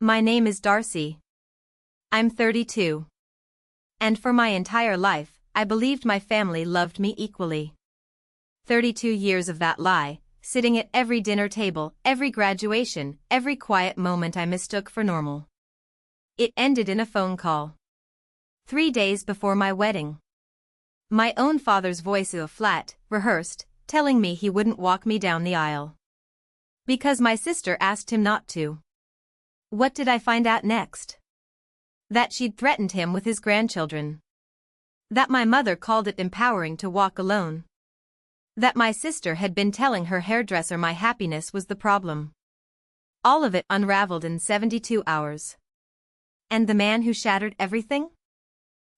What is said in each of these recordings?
My name is Darcy. I'm 32. And for my entire life, I believed my family loved me equally. 32 years of that lie, sitting at every dinner table, every graduation, every quiet moment I mistook for normal. It ended in a phone call. 3 days before my wedding. My own father's voice, flat, rehearsed, telling me he wouldn't walk me down the aisle. Because my sister asked him not to. What did I find out next? That she'd threatened him with his grandchildren. That my mother called it empowering to walk alone. That my sister had been telling her hairdresser my happiness was the problem. All of it unraveled in 72 hours. And the man who shattered everything?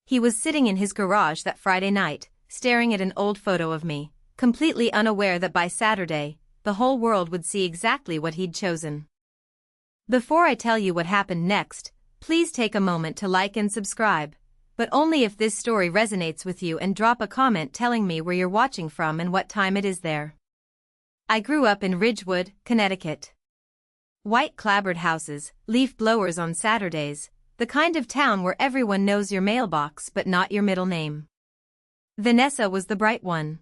He was sitting in his garage that Friday night, staring at an old photo of me, completely unaware that by Saturday, the whole world would see exactly what he'd chosen. Before I tell you what happened next, please take a moment to like and subscribe, but only if this story resonates with you, and drop a comment telling me where you're watching from and what time it is there. I grew up in Ridgewood, Connecticut. White clapboard houses, leaf blowers on Saturdays, the kind of town where everyone knows your mailbox but not your middle name. Vanessa was the bright one.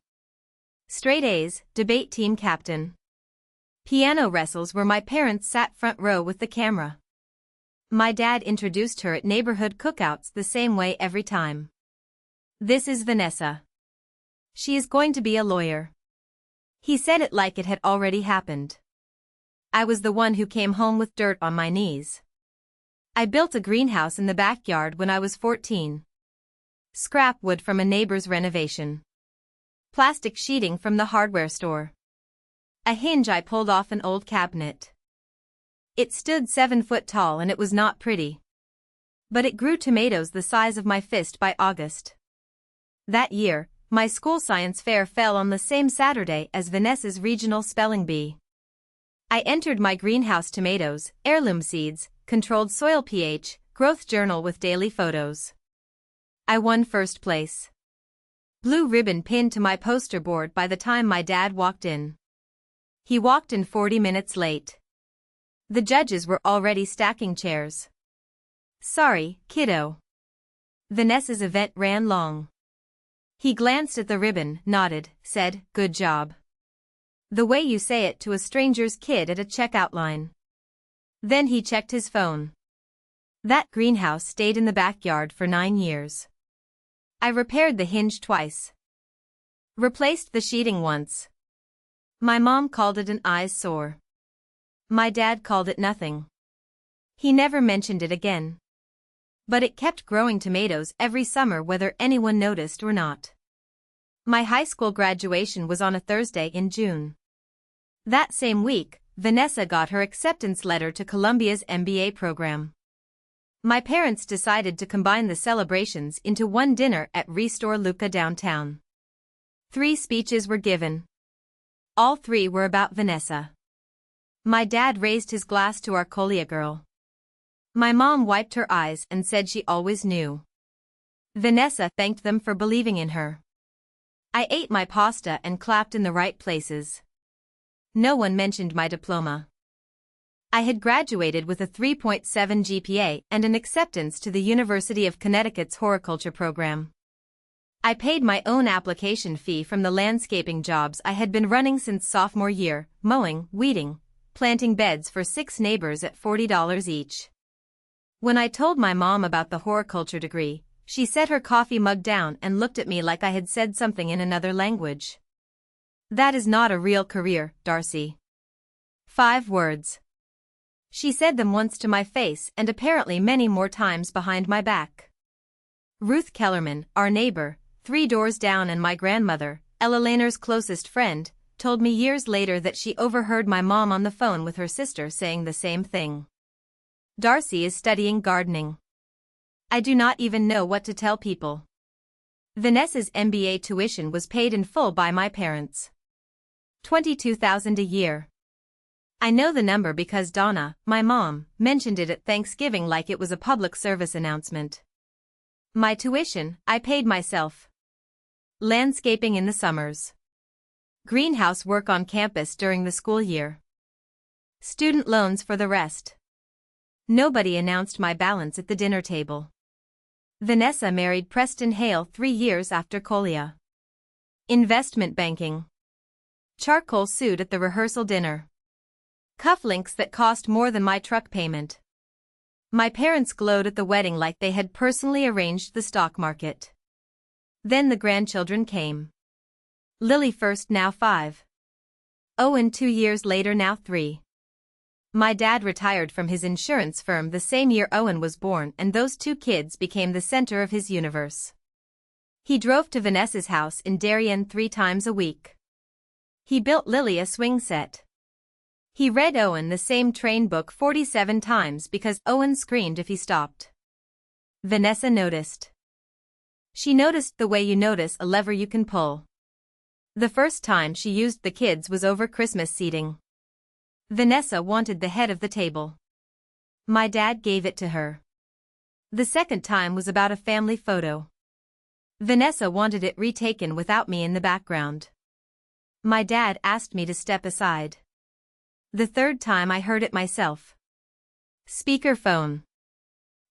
Straight A's, debate team captain. Piano wrestles where my parents sat front row with the camera. My dad introduced her at neighborhood cookouts the same way every time. This is Vanessa. She is going to be a lawyer. He said it like it had already happened. I was the one who came home with dirt on my knees. I built a greenhouse in the backyard when I was 14. Scrap wood from a neighbor's renovation. Plastic sheeting from the hardware store. A hinge I pulled off an old cabinet. It stood 7 foot tall and it was not pretty. But it grew tomatoes the size of my fist by August. That year, my school science fair fell on the same Saturday as Vanessa's regional spelling bee. I entered my greenhouse tomatoes, heirloom seeds, controlled soil pH, growth journal with daily photos. I won first place. Blue ribbon pinned to my poster board by the time my dad walked in. He walked in 40 minutes late. The judges were already stacking chairs. Sorry, kiddo. Vanessa's event ran long. He glanced at the ribbon, nodded, said, "Good job." The way you say it to a stranger's kid at a checkout line. Then he checked his phone. That greenhouse stayed in the backyard for 9 years. I repaired the hinge twice. Replaced the sheeting once. My mom called it an eyesore. My dad called it nothing. He never mentioned it again. But it kept growing tomatoes every summer whether anyone noticed or not. My high school graduation was on a Thursday in June. That same week, Vanessa got her acceptance letter to Columbia's MBA program. My parents decided to combine the celebrations into one dinner at Restore Luca downtown. 3 speeches were given. All 3 were about Vanessa. My dad raised his glass to our Colia girl. My mom wiped her eyes and said she always knew. Vanessa thanked them for believing in her. I ate my pasta and clapped in the right places. No one mentioned my diploma. I had graduated with a 3.7 GPA and an acceptance to the University of Connecticut's horticulture program. I paid my own application fee from the landscaping jobs I had been running since sophomore year, mowing, weeding, planting beds for 6 neighbors at $40 each. When I told my mom about the horticulture degree, she set her coffee mug down and looked at me like I had said something in another language. "That is not a real career, Darcy." 5 words. She said them once to my face and apparently many more times behind my back. Ruth Kellerman, our neighbor, 3 doors down, and my grandmother, Ella Laner's closest friend, told me years later that she overheard my mom on the phone with her sister saying the same thing. Darcy is studying gardening. I do not even know what to tell people. Vanessa's MBA tuition was paid in full by my parents. $22,000 a year. I know the number because Donna, my mom, mentioned it at Thanksgiving like it was a public service announcement. My tuition, I paid myself. Landscaping in the summers. Greenhouse work on campus during the school year. Student loans for the rest. Nobody announced my balance at the dinner table. Vanessa married Preston Hale 3 years after Colia. Investment banking. Charcoal suit at the rehearsal dinner. Cufflinks that cost more than my truck payment. My parents glowed at the wedding like they had personally arranged the stock market. Then the grandchildren came. Lily first, now 5. Owen 2 years later, now 3. My dad retired from his insurance firm the same year Owen was born, and those 2 kids became the center of his universe. He drove to Vanessa's house in Darien 3 times a week. He built Lily a swing set. He read Owen the same train book 47 times because Owen screamed if he stopped. Vanessa noticed. She noticed the way you notice a lever you can pull. The first time she used the kids was over Christmas seating. Vanessa wanted the head of the table. My dad gave it to her. The second time was about a family photo. Vanessa wanted it retaken without me in the background. My dad asked me to step aside. The third time I heard it myself. Speakerphone.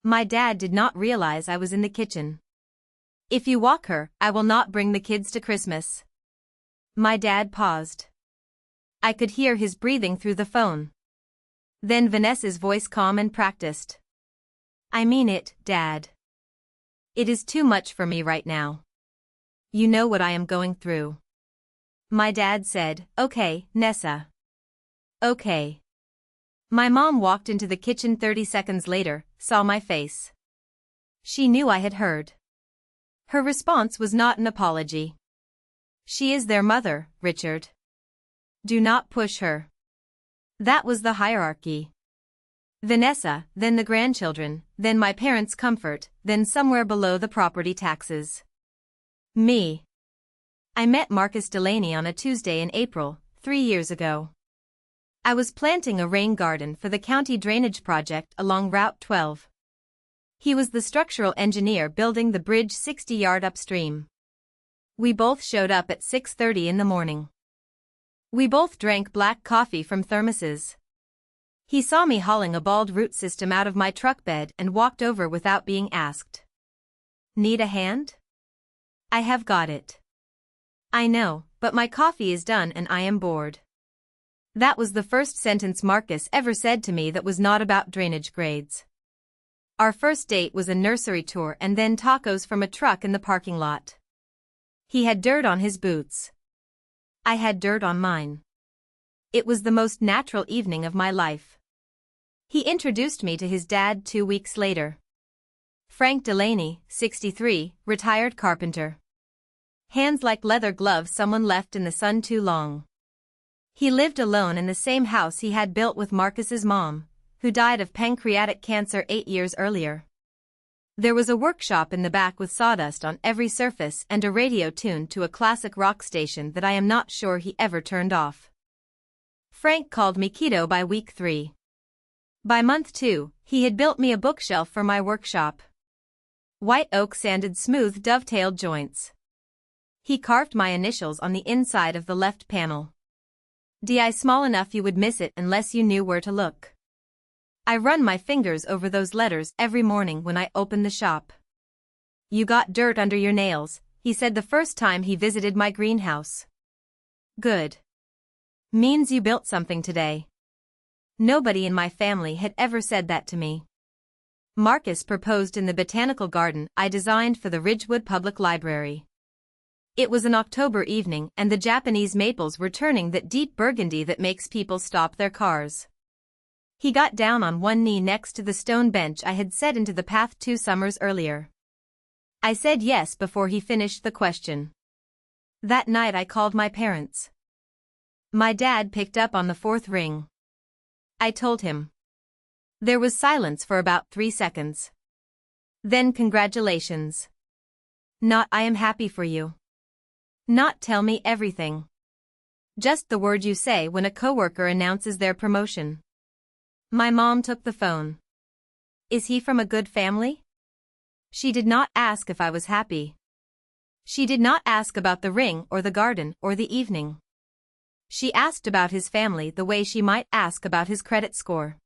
My dad did not realize I was in the kitchen. If you walk her, I will not bring the kids to Christmas. My dad paused. I could hear his breathing through the phone. Then Vanessa's voice, calm and practiced. I mean it, Dad. It is too much for me right now. You know what I am going through. My dad said, okay, Nessa. Okay. My mom walked into the kitchen 30 seconds later, saw my face. She knew I had heard. Her response was not an apology. She is their mother, Richard. Do not push her. That was the hierarchy. Vanessa, then the grandchildren, then my parents' comfort, then somewhere below the property taxes. Me. I met Marcus Delaney on a Tuesday in April, 3 years ago. I was planting a rain garden for the county drainage project along Route 12. He was the structural engineer building the bridge 60 yards upstream. We both showed up at 6:30 in the morning. We both drank black coffee from thermoses. He saw me hauling a bald root system out of my truck bed and walked over without being asked. Need a hand? I have got it. I know, but my coffee is done and I am bored. That was the first sentence Marcus ever said to me that was not about drainage grades. Our first date was a nursery tour and then tacos from a truck in the parking lot. He had dirt on his boots. I had dirt on mine. It was the most natural evening of my life. He introduced me to his dad 2 weeks later. Frank Delaney, 63, retired carpenter. Hands like leather gloves someone left in the sun too long. He lived alone in the same house he had built with Marcus's mom, who died of pancreatic cancer 8 years earlier. There was a workshop in the back with sawdust on every surface and a radio tuned to a classic rock station that I am not sure he ever turned off. Frank called me keto by week 3. By month 2, he had built me a bookshelf for my workshop. White oak sanded smooth dovetailed joints. He carved my initials on the inside of the left panel. DI small enough you would miss it unless you knew where to look. I run my fingers over those letters every morning when I open the shop. You got dirt under your nails, he said the first time he visited my greenhouse. Good. Means you built something today. Nobody in my family had ever said that to me. Marcus proposed in the botanical garden I designed for the Ridgewood Public Library. It was an October evening and the Japanese maples were turning that deep burgundy that makes people stop their cars. He got down on one knee next to the stone bench I had set into the path 2 summers earlier. I said yes before he finished the question. That night I called my parents. My dad picked up on the 4th ring. I told him. There was silence for about 3 seconds. Then congratulations. Not I am happy for you. Not tell me everything. Just the word you say when a coworker announces their promotion. My mom took the phone. Is he from a good family? She did not ask if I was happy. She did not ask about the ring or the garden or the evening. She asked about his family the way she might ask about his credit score.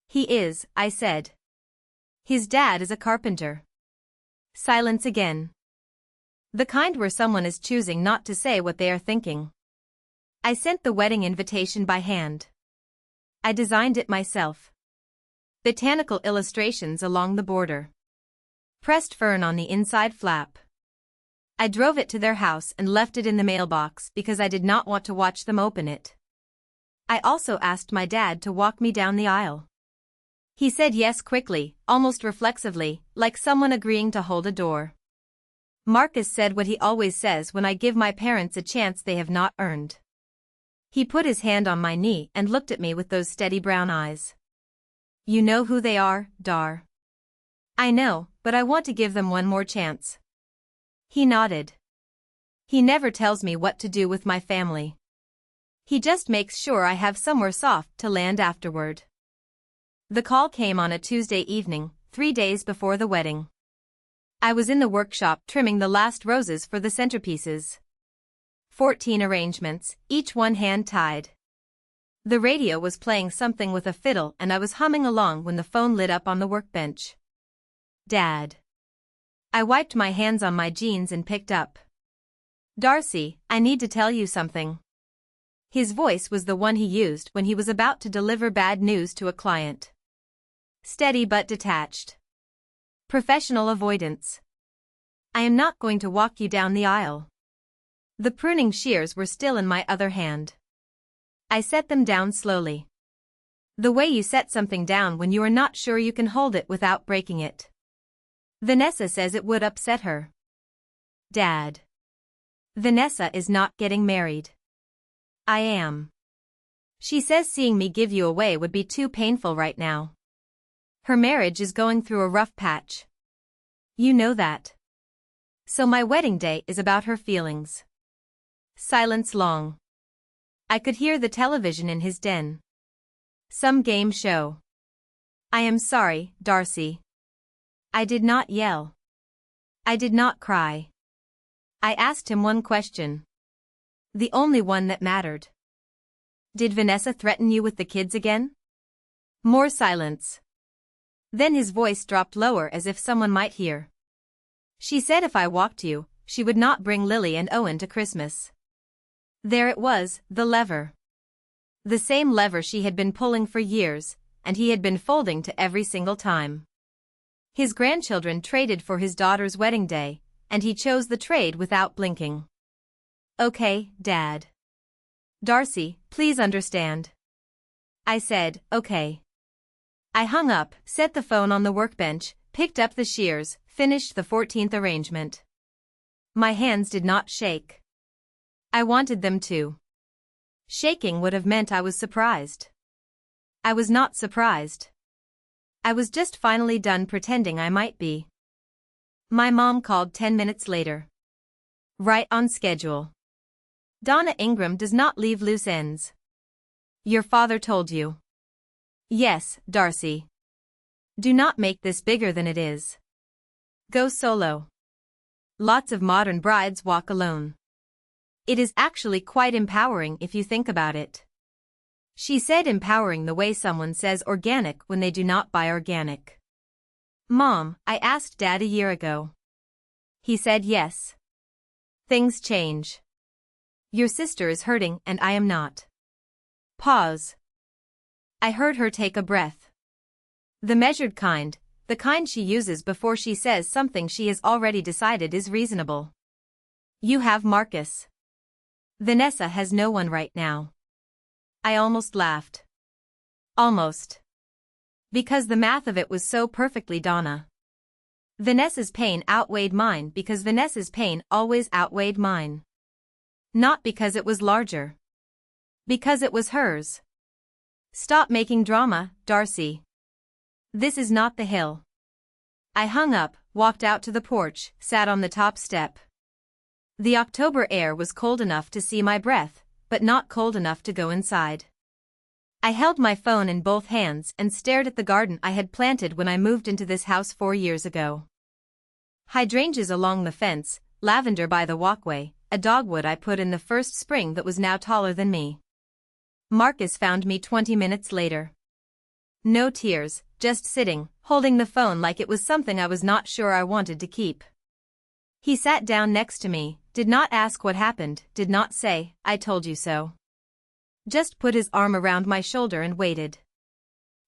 He is, I said. His dad is a carpenter. Silence again. The kind where someone is choosing not to say what they are thinking. I sent the wedding invitation by hand. I designed it myself. Botanical illustrations along the border. Pressed fern on the inside flap. I drove it to their house and left it in the mailbox because I did not want to watch them open it. I also asked my dad to walk me down the aisle. He said yes quickly, almost reflexively, like someone agreeing to hold a door. Marcus said what he always says when I give my parents a chance they have not earned. He put his hand on my knee and looked at me with those steady brown eyes. You know who they are, Dar. I know, but I want to give them one more chance. He nodded. He never tells me what to do with my family. He just makes sure I have somewhere soft to land afterward. The call came on a Tuesday evening, 3 days before the wedding. I was in the workshop trimming the last roses for the centerpieces. 14 arrangements, each one hand-tied. The radio was playing something with a fiddle and I was humming along when the phone lit up on the workbench. Dad. I wiped my hands on my jeans and picked up. Darcy, I need to tell you something. His voice was the one he used when he was about to deliver bad news to a client. Steady but detached. Professional avoidance. I am not going to walk you down the aisle. The pruning shears were still in my other hand. I set them down slowly. The way you set something down when you are not sure you can hold it without breaking it. Vanessa says it would upset her. Dad. Vanessa is not getting married. I am. She says seeing me give you away would be too painful right now. Her marriage is going through a rough patch. You know that. So my wedding day is about her feelings. Silence long. I could hear the television in his den. Some game show. I am sorry, Darcy. I did not yell. I did not cry. I asked him one question. The only one that mattered. Did Vanessa threaten you with the kids again? More silence. Then his voice dropped lower as if someone might hear. She said if I walked you, she would not bring Lily and Owen to Christmas. There it was, the lever. The same lever she had been pulling for years, and he had been folding to every single time. His grandchildren traded for his daughter's wedding day, and he chose the trade without blinking. Okay, Dad. Darcy, please understand. I said, okay. I hung up, set the phone on the workbench, picked up the shears, finished the 14th arrangement. My hands did not shake. I wanted them to. Shaking would have meant I was surprised. I was not surprised. I was just finally done pretending I might be. My mom called 10 minutes later. Right on schedule. Donna Ingram does not leave loose ends. Your father told you. Yes, Darcy. Do not make this bigger than it is. Go solo. Lots of modern brides walk alone. It is actually quite empowering if you think about it. She said empowering the way someone says organic when they do not buy organic. Mom, I asked Dad a year ago. He said yes. Things change. Your sister is hurting and I am not. Pause. I heard her take a breath. The measured kind, the kind she uses before she says something she has already decided is reasonable. You have Marcus. Vanessa has no one right now. I almost laughed. Almost. Because the math of it was so perfectly Donna. Vanessa's pain outweighed mine because Vanessa's pain always outweighed mine. Not because it was larger. Because it was hers. Stop making drama, Darcy. This is not the hill. I hung up, walked out to the porch, sat on the top step. The October air was cold enough to see my breath, but not cold enough to go inside. I held my phone in both hands and stared at the garden I had planted when I moved into this house 4 years ago. Hydrangeas along the fence, lavender by the walkway, a dogwood I put in the first spring that was now taller than me. Marcus found me 20 minutes later. No tears, just sitting, holding the phone like it was something I was not sure I wanted to keep. He sat down next to me, did not ask what happened, did not say, "I told you so." Just put his arm around my shoulder and waited.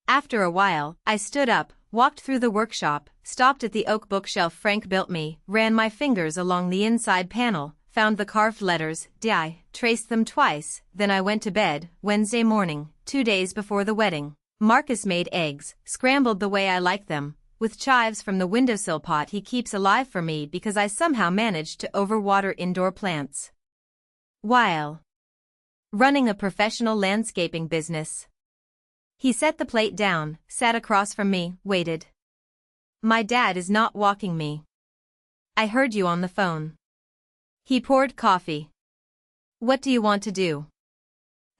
After a while, I stood up, walked through the workshop, stopped at the oak bookshelf Frank built me, ran my fingers along the inside panel, found the carved letters, DI, traced them twice, then I went to bed. Wednesday morning, 2 days before the wedding. Marcus made eggs, scrambled the way I like them, with chives from the windowsill pot he keeps alive for me because I somehow managed to overwater indoor plants while running a professional landscaping business. He set the plate down, sat across from me, waited. "My dad is not walking me. I heard you on the phone." He poured coffee. "What do you want to do?"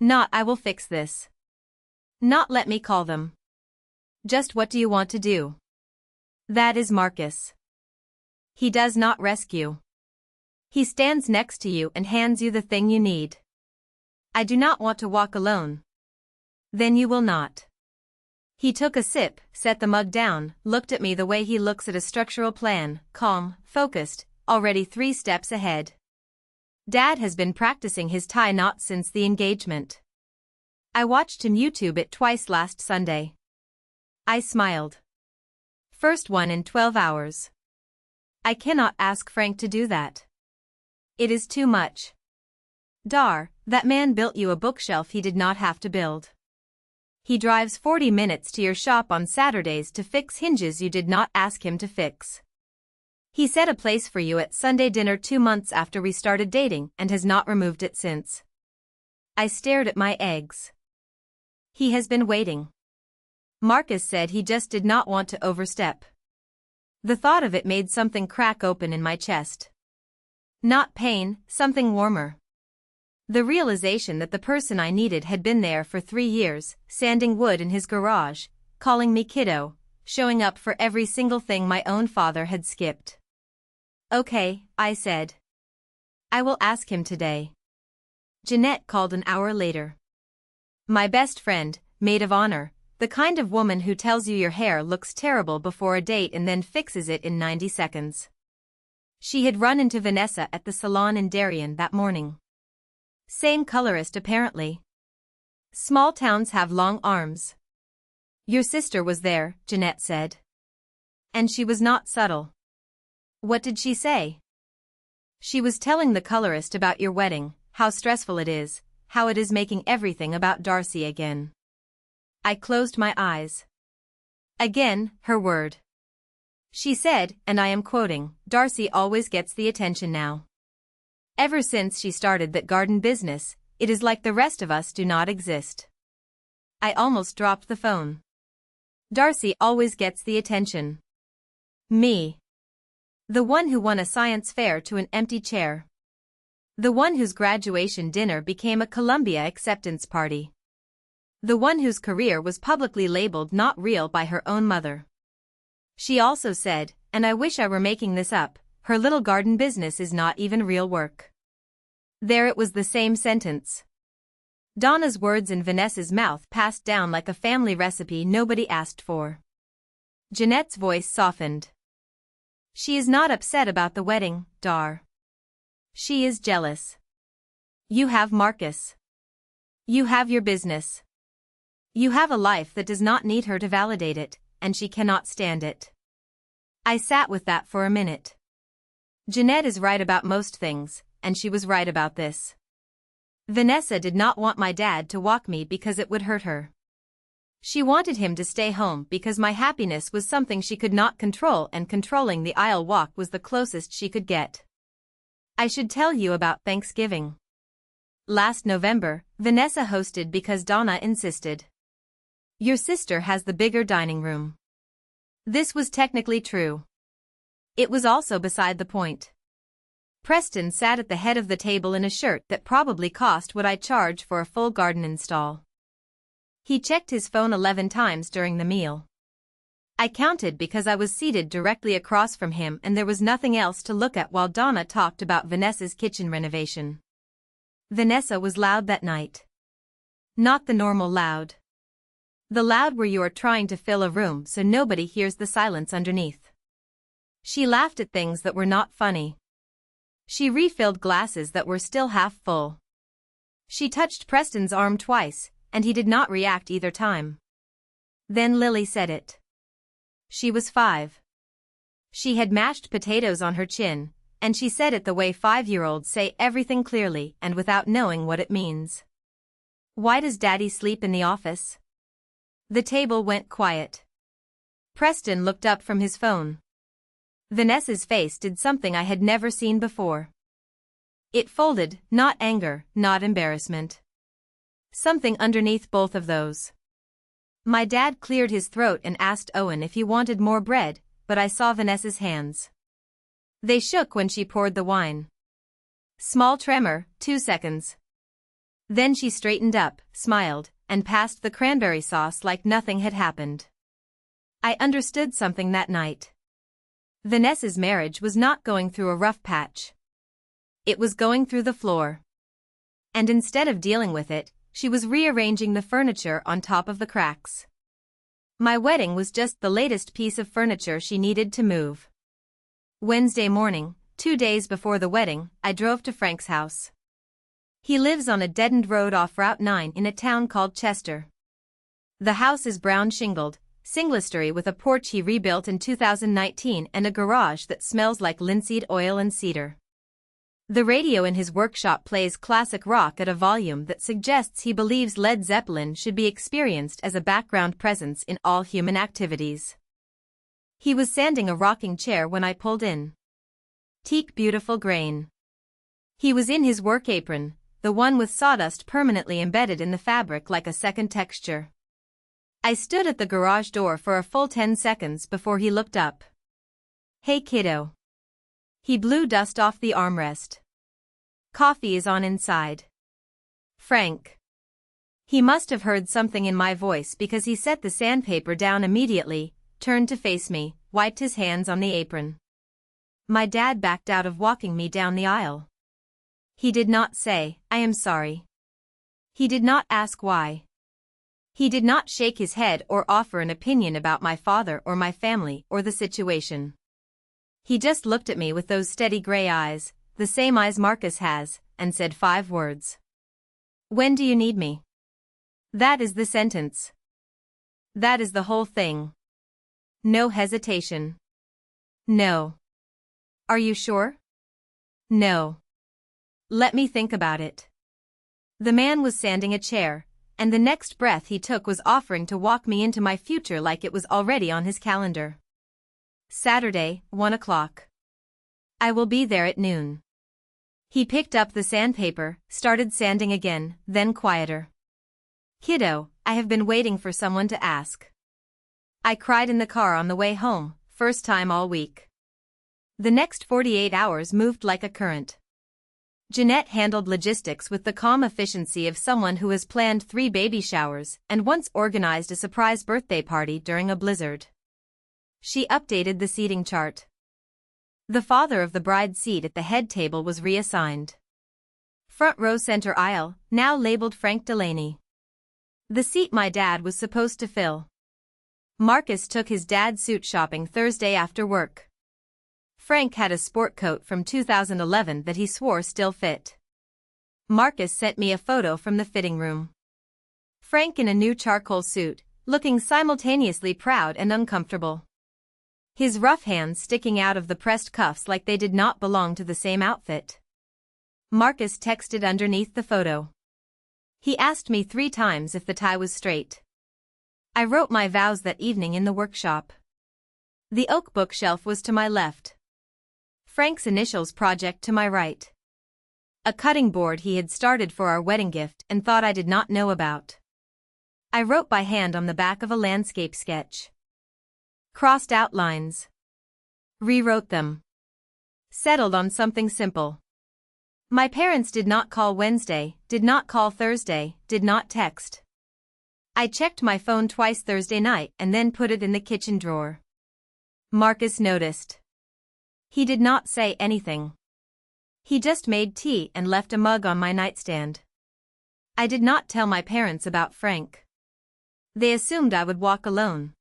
Not "I will fix this." Not "let me call them." Just "what do you want to do?" That is Marcus. He does not rescue. He stands next to you and hands you the thing you need. "I do not want to walk alone." Then you will not. He took a sip, set the mug down, looked at me the way he looks at a structural plan, calm, focused, already 3 steps ahead. Dad has been practicing his tie knot since the engagement. I watched him YouTube it twice last Sunday. I smiled. First one in 12 hours. I cannot ask Frank to do that. It is too much. Dar, that man built you a bookshelf he did not have to build. He drives 40 minutes to your shop on Saturdays to fix hinges you did not ask him to fix. He set a place for you at Sunday dinner 2 months after we started dating and has not removed it since. I stared at my eggs. He has been waiting. Marcus said he just did not want to overstep. The thought of it made something crack open in my chest. Not pain, something warmer. The realization that the person I needed had been there for 3 years, sanding wood in his garage, calling me kiddo, showing up for every single thing my own father had skipped. "Okay," I said. "I will ask him today." Jeanette called an hour later. My best friend, maid of honor, the kind of woman who tells you your hair looks terrible before a date and then fixes it in 90 seconds. She had run into Vanessa at the salon in Darien that morning. Same colorist apparently. Small towns have long arms. "Your sister was there," Jeanette said. And she was not subtle. "What did she say?" "She was telling the colorist about your wedding, how stressful it is, how it is making everything about Darcy again." I closed my eyes. Again, her word. She said, and I am quoting, "Darcy always gets the attention now. Ever since she started that garden business, it is like the rest of us do not exist." I almost dropped the phone. Darcy always gets the attention. Me. The one who won a science fair to an empty chair. The one whose graduation dinner became a Columbia acceptance party. The one whose career was publicly labeled not real by her own mother. She also said, and I wish I were making this up, her little garden business is not even real work. There it was, the same sentence. Donna's words in Vanessa's mouth passed down like a family recipe nobody asked for. Jeanette's voice softened. "She is not upset about the wedding, Dar. She is jealous. You have Marcus. You have your business. You have a life that does not need her to validate it, and she cannot stand it." I sat with that for a minute. Jeanette is right about most things, and she was right about this. Vanessa did not want my dad to walk me because it would hurt her. She wanted him to stay home because my happiness was something she could not control, and controlling the aisle walk was the closest she could get. I should tell you about Thanksgiving. Last November, Vanessa hosted because Donna insisted. "Your sister has the bigger dining room." This was technically true. It was also beside the point. Preston sat at the head of the table in a shirt that probably cost what I charge for a full garden install. He checked his phone 11 times during the meal. I counted because I was seated directly across from him and there was nothing else to look at while Donna talked about Vanessa's kitchen renovation. Vanessa was loud that night. Not the normal loud. The loud where you are trying to fill a room so nobody hears the silence underneath. She laughed at things that were not funny. She refilled glasses that were still half full. She touched Preston's arm twice, and he did not react either time. Then Lily said it. She was 5. She had mashed potatoes on her chin, and she said it the way 5-year-olds say everything clearly and without knowing what it means. Why does Daddy sleep in the office? The table went quiet. Preston looked up from his phone. Vanessa's face did something I had never seen before. It folded, not anger, not embarrassment. Something underneath both of those. My dad cleared his throat and asked Owen if he wanted more bread, but I saw Vanessa's hands. They shook when she poured the wine. Small tremor, 2 seconds. Then she straightened up, smiled, and passed the cranberry sauce like nothing had happened. I understood something that night. Vanessa's marriage was not going through a rough patch. It was going through the floor. And instead of dealing with it, she was rearranging the furniture on top of the cracks. My wedding was just the latest piece of furniture she needed to move. Wednesday morning, 2 days before the wedding, I drove to Frank's house. He lives on a dead-end road off Route 9 in a town called Chester. The house is brown shingled, singlestory with a porch he rebuilt in 2019 and a garage that smells like linseed oil and cedar. The radio in his workshop plays classic rock at a volume that suggests he believes Led Zeppelin should be experienced as a background presence in all human activities. He was sanding a rocking chair when I pulled in. Teak beautiful grain. He was in his work apron, the one with sawdust permanently embedded in the fabric like a second texture. I stood at the garage door for a full 10 seconds before he looked up. Hey kiddo. He blew dust off the armrest. Coffee is on inside. Frank. He must have heard something in my voice because he set the sandpaper down immediately, turned to face me, wiped his hands on the apron. My dad backed out of walking me down the aisle. He did not say, I am sorry. He did not ask why. He did not shake his head or offer an opinion about my father or my family or the situation. He just looked at me with those steady gray eyes, the same eyes Marcus has, and said 5 words. When do you need me? That is the sentence. That is the whole thing. No hesitation. No. Are you sure? No. Let me think about it. The man was sanding a chair, and the next breath he took was offering to walk me into my future like it was already on his calendar. Saturday, 1 o'clock. I will be there at noon. He picked up the sandpaper, started sanding again, then quieter. Kiddo, I have been waiting for someone to ask. I cried in the car on the way home, first time all week. The next 48 hours moved like a current. Jeanette handled logistics with the calm efficiency of someone who has planned 3 baby showers and once organized a surprise birthday party during a blizzard. She updated the seating chart. The father of the bride's seat at the head table was reassigned. Front row center aisle, now labeled Frank Delaney. The seat my dad was supposed to fill. Marcus took his dad's suit shopping Thursday after work. Frank had a sport coat from 2011 that he swore still fit. Marcus sent me a photo from the fitting room. Frank in a new charcoal suit, looking simultaneously proud and uncomfortable. His rough hands sticking out of the pressed cuffs like they did not belong to the same outfit. Marcus texted underneath the photo. He asked me 3 times if the tie was straight. I wrote my vows that evening in the workshop. The oak bookshelf was to my left. Frank's initials project to my right. A cutting board he had started for our wedding gift and thought I did not know about. I wrote by hand on the back of a landscape sketch. Crossed out lines. Rewrote them. Settled on something simple. My parents did not call Wednesday, did not call Thursday, did not text. I checked my phone twice Thursday night and then put it in the kitchen drawer. Marcus noticed. He did not say anything. He just made tea and left a mug on my nightstand. I did not tell my parents about Frank. They assumed I would walk alone.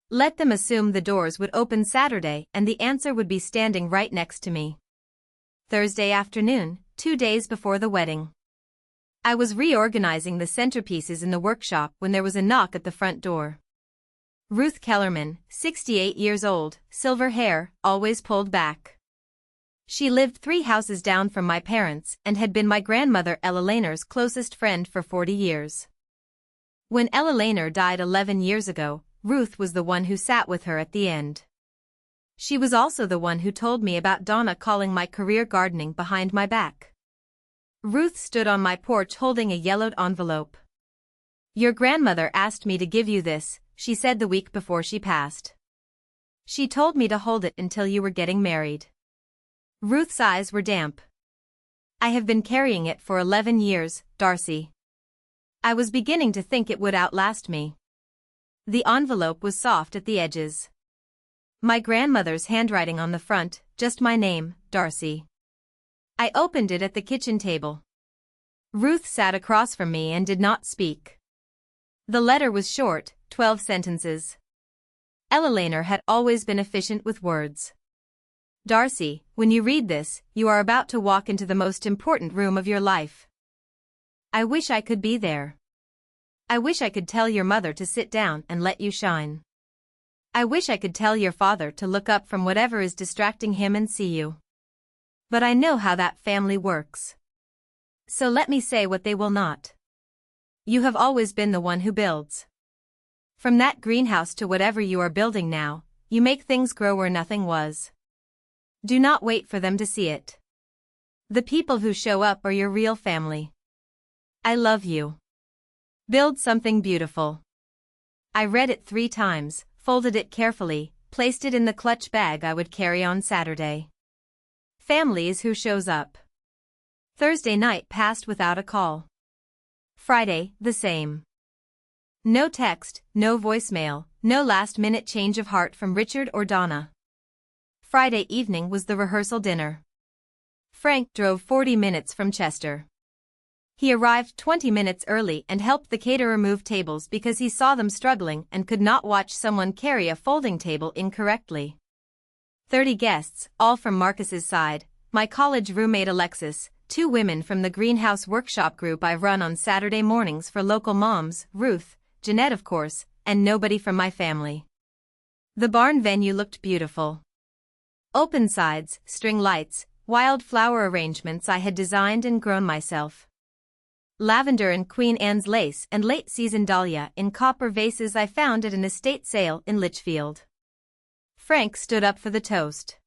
Let them assume the doors would open Saturday and the answer would be standing right next to me. Thursday afternoon, 2 days before the wedding. I was reorganizing the centerpieces in the workshop when there was a knock at the front door. Ruth Kellerman, 68 years old, silver hair, always pulled back. She lived 3 houses down from my parents and had been my grandmother Ella Lehner's closest friend for 40 years. When Ella Lehner died 11 years ago, Ruth was the one who sat with her at the end. She was also the one who told me about Donna calling my career gardening behind my back. Ruth stood on my porch holding a yellowed envelope. "Your grandmother asked me to give you this," she said the week before she passed. "She told me to hold it until you were getting married." Ruth's eyes were damp. "I have been carrying it for 11 years, Darcy. I was beginning to think it would outlast me." The envelope was soft at the edges. My grandmother's handwriting on the front, just my name, Darcy. I opened it at the kitchen table. Ruth sat across from me and did not speak. The letter was short, 12 sentences. Ella Lehner had always been efficient with words. "Darcy, when you read this, you are about to walk into the most important room of your life. I wish I could be there. I wish I could tell your mother to sit down and let you shine. I wish I could tell your father to look up from whatever is distracting him and see you. But I know how that family works. So let me say what they will not. You have always been the one who builds. From that greenhouse to whatever you are building now, you make things grow where nothing was. Do not wait for them to see it. The people who show up are your real family. I love you. Build something beautiful." I read it 3 times, folded it carefully, placed it in the clutch bag I would carry on Saturday. Family is who shows up. Thursday night passed without a call. Friday, the same. No text, no voicemail, no last-minute change of heart from Richard or Donna. Friday evening was the rehearsal dinner. Frank drove 40 minutes from Chester. He arrived 20 minutes early and helped the caterer move tables because he saw them struggling and could not watch someone carry a folding table incorrectly. 30 guests, all from Marcus's side, my college roommate Alexis, 2 women from the greenhouse workshop group I run on Saturday mornings for local moms, Ruth, Jeanette of course, and nobody from my family. The barn venue looked beautiful. Open sides, string lights, wild flower arrangements I had designed and grown myself. Lavender and Queen Anne's lace and late-season dahlia in copper vases I found at an estate sale in Litchfield. Frank stood up for the toast.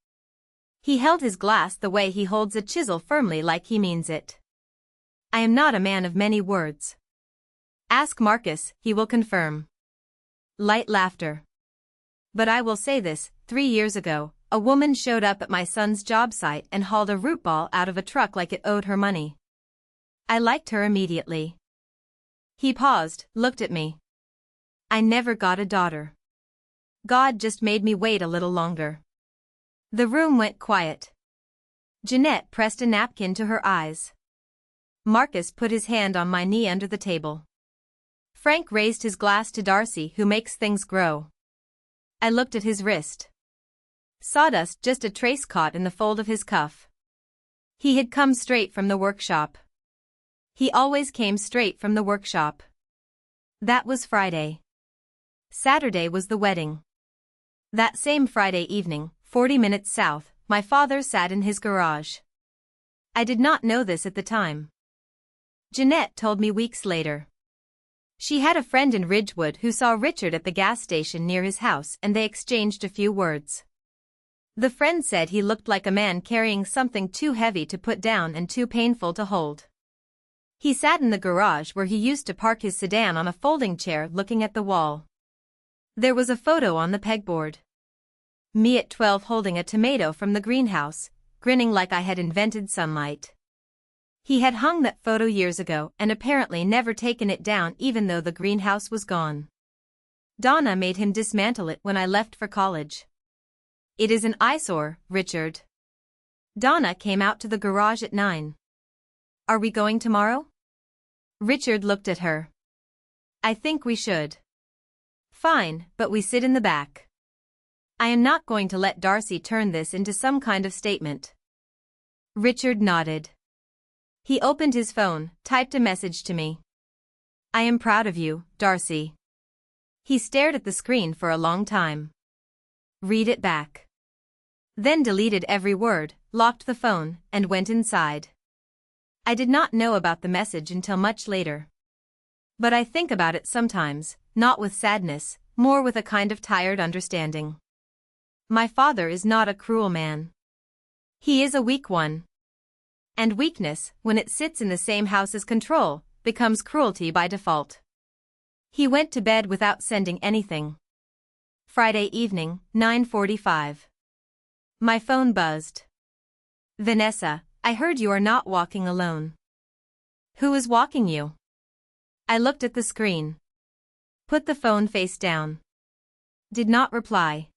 He held his glass the way he holds a chisel firmly like he means it. I am not a man of many words. Ask Marcus, he will confirm. Light laughter. But I will say this, 3 years ago, a woman showed up at my son's job site and hauled a root ball out of a truck like it owed her money. I liked her immediately. He paused, looked at me. I never got a daughter. God just made me wait a little longer. The room went quiet. Jeanette pressed a napkin to her eyes. Marcus put his hand on my knee under the table. Frank raised his glass to Darcy, who makes things grow. I looked at his wrist. Sawdust, just a trace caught in the fold of his cuff. He had come straight from the workshop. He always came straight from the workshop. That was Friday. Saturday was the wedding. That same Friday evening, 40 minutes south, my father sat in his garage. I did not know this at the time. Jeanette told me weeks later. She had a friend in Ridgewood who saw Richard at the gas station near his house and they exchanged a few words. The friend said he looked like a man carrying something too heavy to put down and too painful to hold. He sat in the garage where he used to park his sedan on a folding chair looking at the wall. There was a photo on the pegboard. Me at 12 holding a tomato from the greenhouse, grinning like I had invented sunlight. He had hung that photo years ago and apparently never taken it down even though the greenhouse was gone. Donna made him dismantle it when I left for college. It is an eyesore, Richard. Donna came out to the garage at 9. Are we going tomorrow? Richard looked at her. I think we should. Fine, but we sit in the back. I am not going to let Darcy turn this into some kind of statement. Richard nodded. He opened his phone, typed a message to me. I am proud of you, Darcy. He stared at the screen for a long time. Read it back. Then deleted every word, locked the phone, and went inside. I did not know about the message until much later. But I think about it sometimes, not with sadness, more with a kind of tired understanding. My father is not a cruel man. He is a weak one. And weakness, when it sits in the same house as control, becomes cruelty by default. He went to bed without sending anything. Friday evening, 9:45. My phone buzzed. Vanessa, I heard you are not walking alone. Who is walking you? I looked at the screen. Put the phone face down. Did not reply.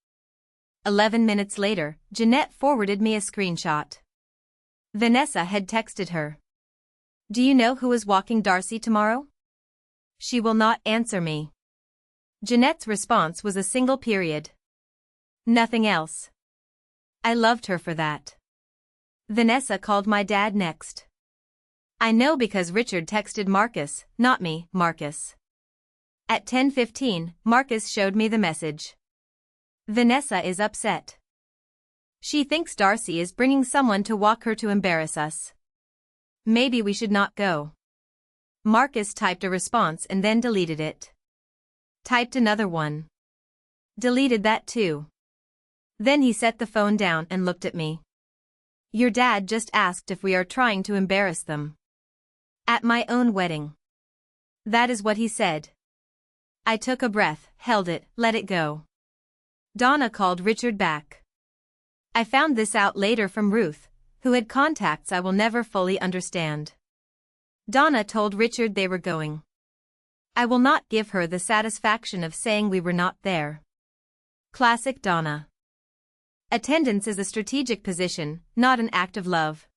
11 minutes later, Jeanette forwarded me a screenshot. Vanessa had texted her. Do you know who is walking Darcy tomorrow? She will not answer me. Jeanette's response was a single period. Nothing else. I loved her for that. Vanessa called my dad next. I know because Richard texted Marcus, not me, Marcus. At 10:15, Marcus showed me the message. Vanessa is upset. She thinks Darcy is bringing someone to walk her to embarrass us. Maybe we should not go. Marcus typed a response and then deleted it. Typed another one. Deleted that too. Then he set the phone down and looked at me. Your dad just asked if we are trying to embarrass them. At my own wedding. That is what he said. I took a breath, held it, let it go. Donna called Richard back. I found this out later from Ruth, who had contacts I will never fully understand. Donna told Richard they were going. I will not give her the satisfaction of saying we were not there. Classic Donna. Attendance is a strategic position, not an act of love.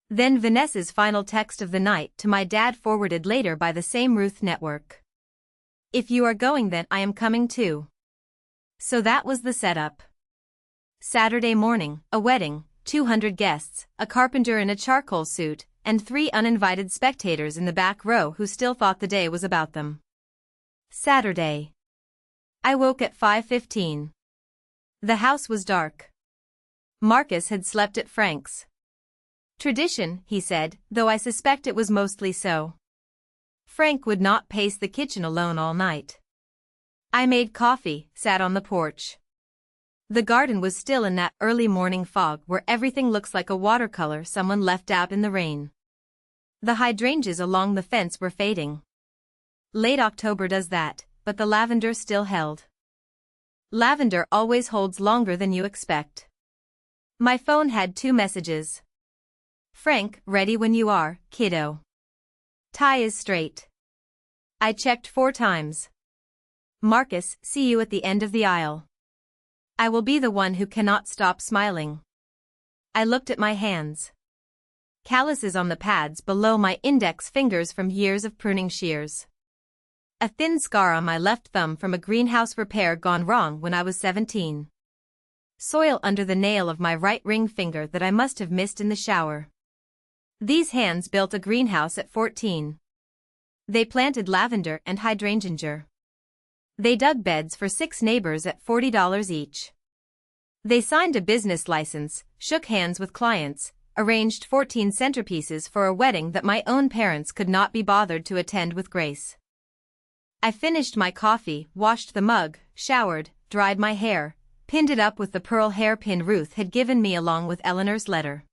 Then Vanessa's final text of the night to my dad forwarded later by the same Ruth network. If you are going then I am coming too. So that was the setup. Saturday morning, a wedding, 200 guests, a carpenter in a charcoal suit, and 3 uninvited spectators in the back row who still thought the day was about them. Saturday. I woke at 5:15. The house was dark. Marcus had slept at Frank's. Tradition, he said, though I suspect it was mostly so. Frank would not pace the kitchen alone all night. I made coffee, sat on the porch. The garden was still in that early morning fog where everything looks like a watercolor someone left out in the rain. The hydrangeas along the fence were fading. Late October does that, but the lavender still held. Lavender always holds longer than you expect. My phone had 2 messages. Frank, ready when you are, kiddo. Tie is straight. I checked 4 times. Marcus, see you at the end of the aisle. I will be the one who cannot stop smiling. I looked at my hands. Calluses on the pads below my index fingers from years of pruning shears. A thin scar on my left thumb from a greenhouse repair gone wrong when I was 17. Soil under the nail of my right ring finger that I must have missed in the shower. These hands built a greenhouse at 14. They planted lavender and hydrangea. They dug beds for 6 neighbors at $40 each. They signed a business license, shook hands with clients, arranged 14 centerpieces for a wedding that my own parents could not be bothered to attend with grace. I finished my coffee, washed the mug, showered, dried my hair, pinned it up with the pearl hairpin Ruth had given me along with Eleanor's letter.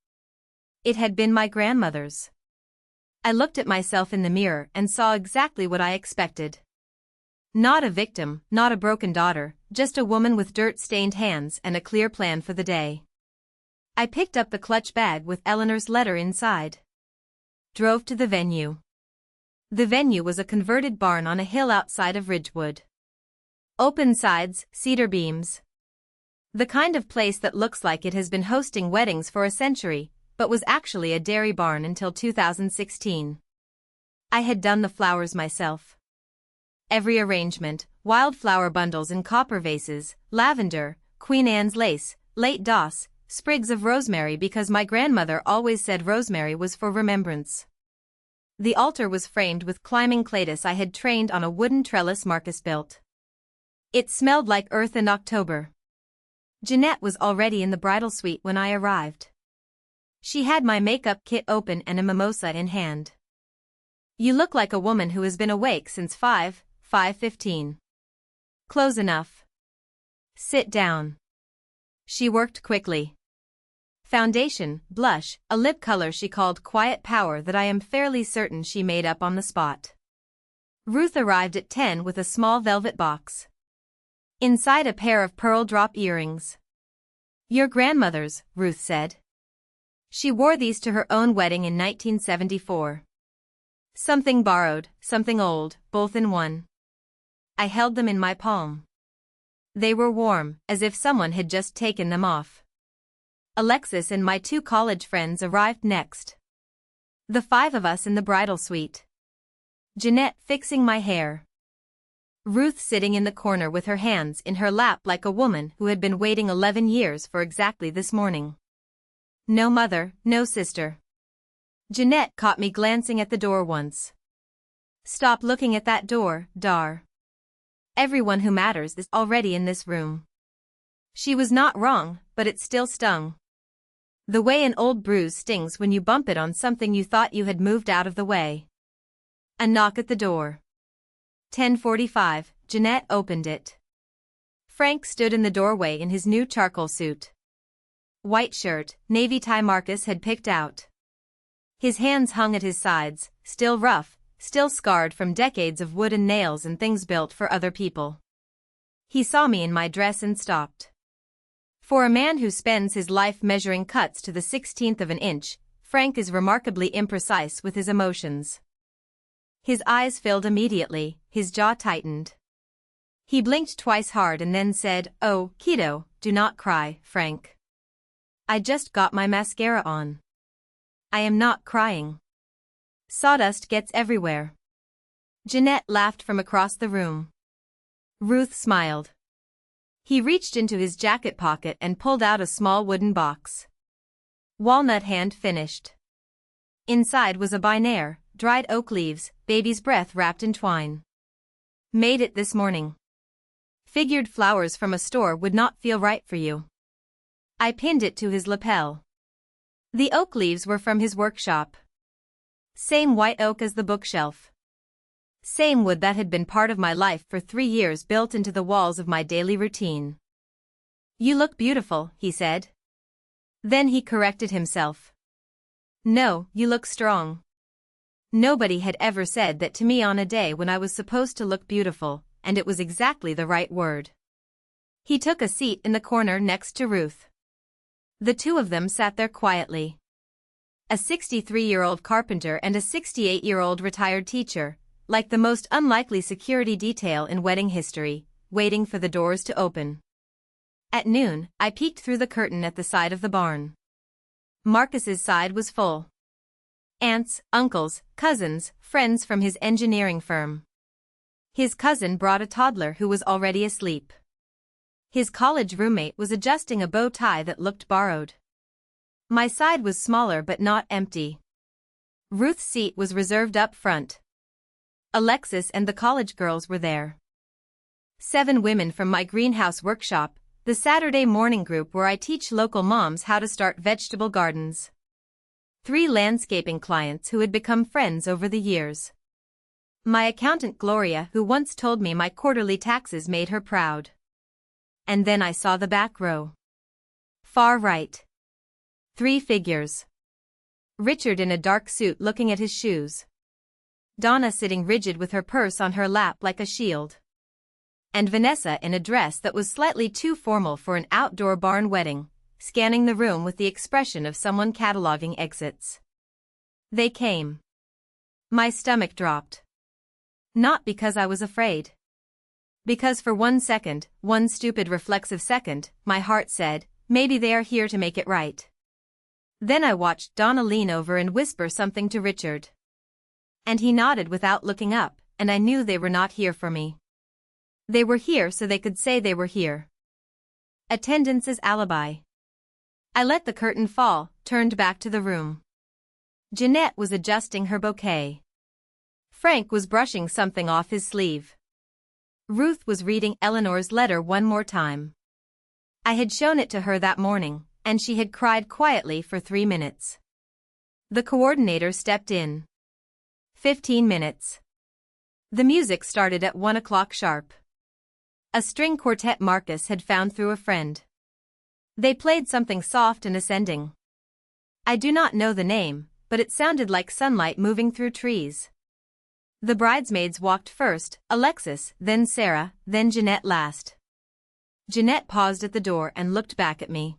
It had been my grandmother's. I looked at myself in the mirror and saw exactly what I expected. Not a victim, not a broken daughter, just a woman with dirt-stained hands and a clear plan for the day. I picked up the clutch bag with Eleanor's letter inside. Drove to the venue. The venue was a converted barn on a hill outside of Ridgewood. Open sides, cedar beams. The kind of place that looks like it has been hosting weddings for a century, but was actually a dairy barn until 2016. I had done the flowers myself. Every arrangement, wildflower bundles in copper vases, lavender, Queen Anne's lace, late doss, sprigs of rosemary because my grandmother always said rosemary was for remembrance. The altar was framed with climbing cletus I had trained on a wooden trellis Marcus built. It smelled like earth in October. Jeanette was already in the bridal suite when I arrived. She had my makeup kit open and a mimosa in hand. "You look like a woman who has been awake since 5:15. Close enough. Sit down." She worked quickly. Foundation, blush, a lip color she called Quiet Power that I am fairly certain she made up on the spot. Ruth arrived at 10 with a small velvet box. Inside a pair of pearl drop earrings. "Your grandmother's," Ruth said. "She wore these to her own wedding in 1974. Something borrowed, something old, both in one." I held them in my palm. They were warm, as if someone had just taken them off. Alexis and my 2 college friends arrived next. The 5 of us in the bridal suite. Jeanette fixing my hair. Ruth sitting in the corner with her hands in her lap like a woman who had been waiting 11 years for exactly this morning. No mother, no sister. Jeanette caught me glancing at the door once. "Stop looking at that door, Dar. Everyone who matters is already in this room." She was not wrong, but it still stung. The way an old bruise stings when you bump it on something you thought you had moved out of the way. A knock at the door. 10:45, Jeanette opened it. Frank stood in the doorway in his new charcoal suit. White shirt, navy tie Marcus had picked out. His hands hung at his sides, still rough, still scarred from decades of wood and nails and things built for other people. He saw me in my dress and stopped. For a man who spends his life measuring cuts to the 16th of an inch, Frank is remarkably imprecise with his emotions. His eyes filled immediately, his jaw tightened. He blinked twice hard and then said, "Oh, kiddo, do not cry, Frank. I just got my mascara on. I am not crying. Sawdust gets everywhere." Jeanette laughed from across the room. Ruth smiled. He reached into his jacket pocket and pulled out a small wooden box. Walnut hand finished. Inside was a binaire, dried oak leaves, baby's breath wrapped in twine. "Made it this morning. Figured flowers from a store would not feel right for you." I pinned it to his lapel. The oak leaves were from his workshop. Same white oak as the bookshelf. Same wood that had been part of my life for 3 years built into the walls of my daily routine. "You look beautiful," he said. Then he corrected himself. "No, you look strong." Nobody had ever said that to me on a day when I was supposed to look beautiful, and it was exactly the right word. He took a seat in the corner next to Ruth. The 2 of them sat there quietly. A 63-year-old carpenter and a 68-year-old retired teacher, like the most unlikely security detail in wedding history, waiting for the doors to open. At noon, I peeked through the curtain at the side of the barn. Marcus's side was full. Aunts, uncles, cousins, friends from his engineering firm. His cousin brought a toddler who was already asleep. His college roommate was adjusting a bow tie that looked borrowed. My side was smaller but not empty. Ruth's seat was reserved up front. Alexis and the college girls were there. 7 women from my greenhouse workshop, the Saturday morning group where I teach local moms how to start vegetable gardens. 3 landscaping clients who had become friends over the years. My accountant Gloria, who once told me my quarterly taxes made her proud. And then I saw the back row. Far right. 3 figures. Richard in a dark suit looking at his shoes. Donna sitting rigid with her purse on her lap like a shield. And Vanessa in a dress that was slightly too formal for an outdoor barn wedding, scanning the room with the expression of someone cataloging exits. They came. My stomach dropped. Not because I was afraid. Because for 1 second, 1 stupid reflexive second, my heart said, maybe they are here to make it right. Then I watched Donna lean over and whisper something to Richard. And he nodded without looking up, and I knew they were not here for me. They were here so they could say they were here. Attendance as alibi. I let the curtain fall, turned back to the room. Jeanette was adjusting her bouquet. Frank was brushing something off his sleeve. Ruth was reading Eleanor's letter one more time. I had shown it to her that morning, and she had cried quietly for 3 minutes. The coordinator stepped in. 15 minutes. The music started at 1 o'clock sharp. A string quartet Marcus had found through a friend. They played something soft and ascending. I do not know the name, but it sounded like sunlight moving through trees. The bridesmaids walked first, Alexis, then Sarah, then Jeanette last. Jeanette paused at the door and looked back at me.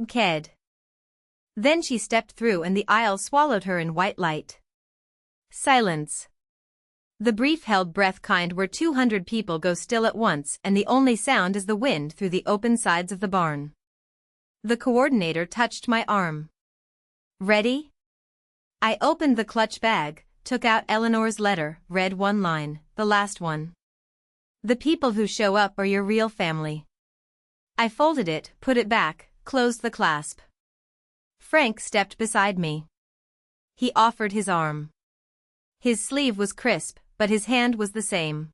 Ked. Then she stepped through and the aisle swallowed her in white light. Silence. The brief held breath kind where 200 people go still at once and the only sound is the wind through the open sides of the barn. The coordinator touched my arm. Ready? I opened the clutch bag, took out Eleanor's letter, read one line, the last one. The people who show up are your real family. I folded it, put it back, closed the clasp. Frank stepped beside me. He offered his arm. His sleeve was crisp, but his hand was the same.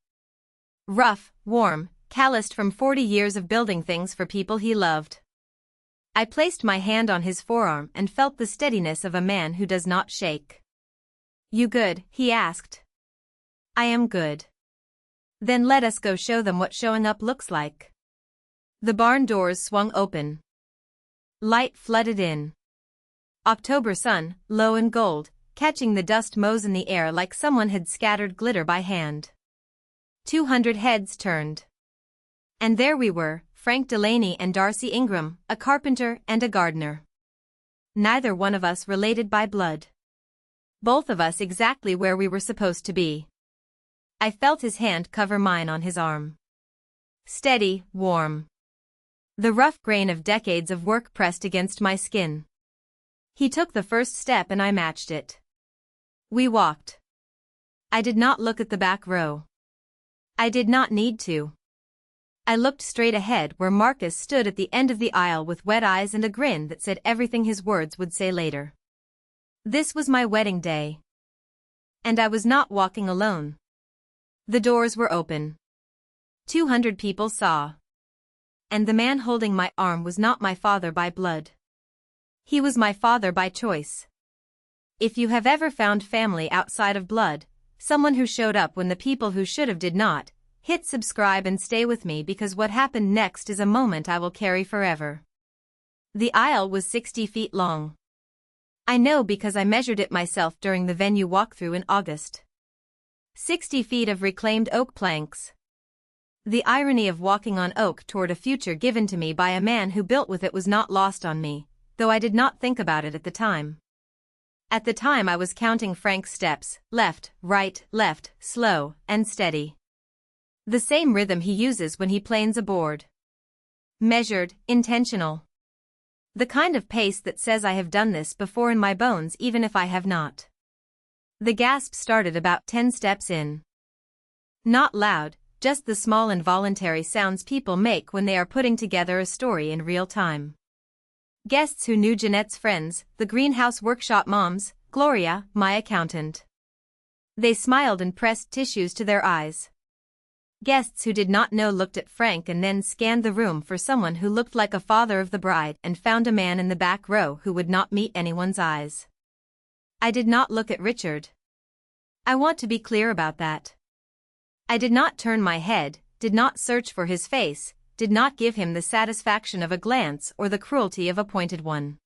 Rough, warm, calloused from 40 years of building things for people he loved. I placed my hand on his forearm and felt the steadiness of a man who does not shake. You good? He asked. I am good. Then let us go show them what showing up looks like. The barn doors swung open. Light flooded in. October sun, low and gold, catching the dust motes in the air like someone had scattered glitter by hand. 200 heads turned. And there we were, Frank Delaney and Darcy Ingram, a carpenter and a gardener. Neither one of us related by blood. Both of us exactly where we were supposed to be. I felt his hand cover mine on his arm. Steady, warm. The rough grain of decades of work pressed against my skin. He took the first step and I matched it. We walked. I did not look at the back row. I did not need to. I looked straight ahead where Marcus stood at the end of the aisle with wet eyes and a grin that said everything his words would say later. This was my wedding day. And I was not walking alone. The doors were open. 200 people saw. And the man holding my arm was not my father by blood. He was my father by choice. If you have ever found family outside of blood, someone who showed up when the people who should have did not, hit subscribe and stay with me because what happened next is a moment I will carry forever. The aisle was 60 feet long. I know because I measured it myself during the venue walkthrough in August. 60 feet of reclaimed oak planks. The irony of walking on oak toward a future given to me by a man who built with it was not lost on me, though I did not think about it at the time. At the time I was counting Frank's steps, left, left, slow, and steady. The same rhythm he uses when he planes a board. Measured, intentional. The kind of pace that says I have done this before in my bones even if I have not. The gasp started about 10 steps in. Not loud, just the small involuntary sounds people make when they are putting together a story in real time. Guests who knew Jeanette's friends, the greenhouse workshop moms, Gloria, my accountant. They smiled and pressed tissues to their eyes. Guests who did not know looked at Frank and then scanned the room for someone who looked like a father of the bride and found a man in the back row who would not meet anyone's eyes. I did not look at Richard. I want to be clear about that. I did not turn my head, did not search for his face, did not give him the satisfaction of a glance or the cruelty of a pointed one.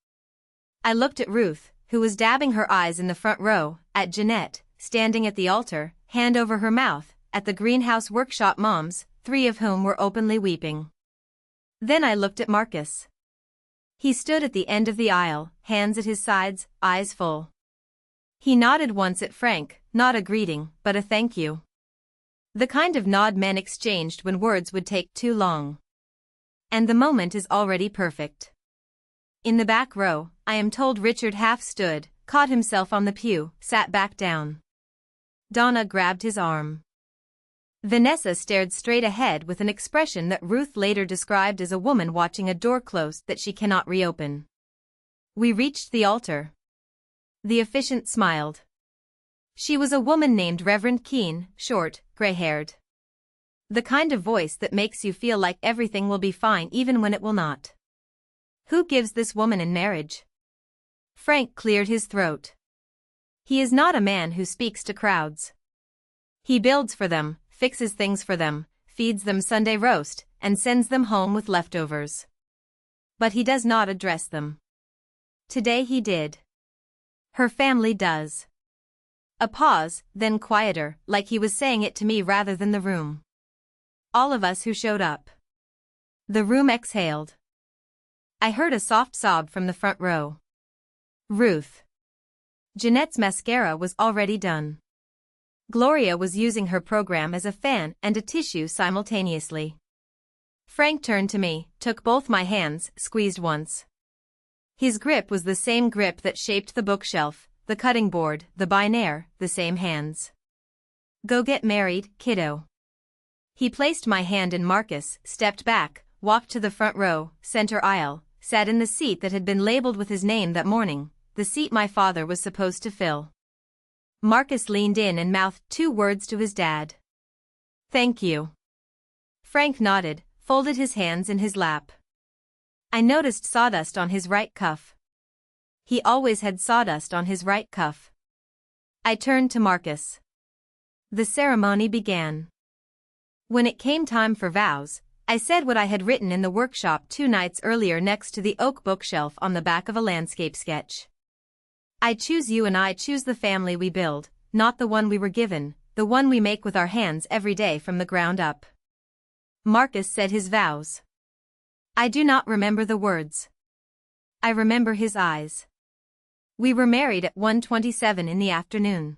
I looked at Ruth, who was dabbing her eyes in the front row, at Jeanette, standing at the altar, hand over her mouth, at the greenhouse workshop moms, 3 of whom were openly weeping. Then I looked at Marcus. He stood at the end of the aisle, hands at his sides, eyes full. He nodded once at Frank, not a greeting, but a thank you. The kind of nod men exchanged when words would take too long. And the moment is already perfect. In the back row, I am told Richard half stood, caught himself on the pew, sat back down. Donna grabbed his arm. Vanessa stared straight ahead with an expression that Ruth later described as a woman watching a door closed that she cannot reopen. We reached the altar. The officiant smiled. She was a woman named Reverend Keene, short, gray-haired. The kind of voice that makes you feel like everything will be fine even when it will not. Who gives this woman in marriage? Frank cleared his throat. He is not a man who speaks to crowds. He builds for them, fixes things for them, feeds them Sunday roast, and sends them home with leftovers. But he does not address them. Today he did. Her family does. A pause, then quieter, like he was saying it to me rather than the room. All of us who showed up. The room exhaled. I heard a soft sob from the front row. Ruth. Jeanette's mascara was already done. Gloria was using her program as a fan and a tissue simultaneously. Frank turned to me, took both my hands, squeezed once. His grip was the same grip that shaped the bookshelf, the cutting board, the binaire, the same hands. Go get married, kiddo. He placed my hand in Marcus, stepped back, walked to the front row, center aisle, sat in the seat that had been labeled with his name that morning, the seat my father was supposed to fill. Marcus leaned in and mouthed 2 words to his dad. Thank you. Frank nodded, folded his hands in his lap. I noticed sawdust on his right cuff. He always had sawdust on his right cuff. I turned to Marcus. The ceremony began. When it came time for vows, I said what I had written in the workshop 2 nights earlier next to the oak bookshelf on the back of a landscape sketch. I choose you and I choose the family we build, not the one we were given, the one we make with our hands every day from the ground up. Marcus said his vows. I do not remember the words. I remember his eyes. We were married at 1:27 in the afternoon.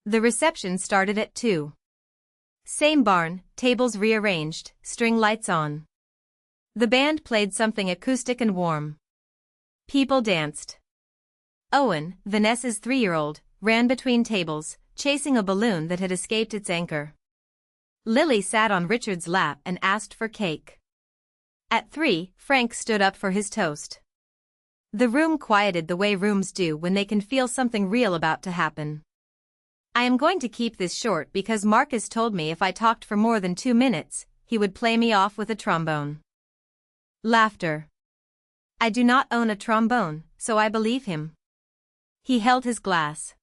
The reception started at 2. Same barn, tables rearranged, string lights on. The band played something acoustic and warm. People danced. Owen, Vanessa's 3-year-old, ran between tables, chasing a balloon that had escaped its anchor. Lily sat on Richard's lap and asked for cake. At 3, Frank stood up for his toast. The room quieted the way rooms do when they can feel something real about to happen. I am going to keep this short because Marcus told me if I talked for more than 2 minutes, he would play me off with a trombone. Laughter. I do not own a trombone, so I believe him. He held his glass.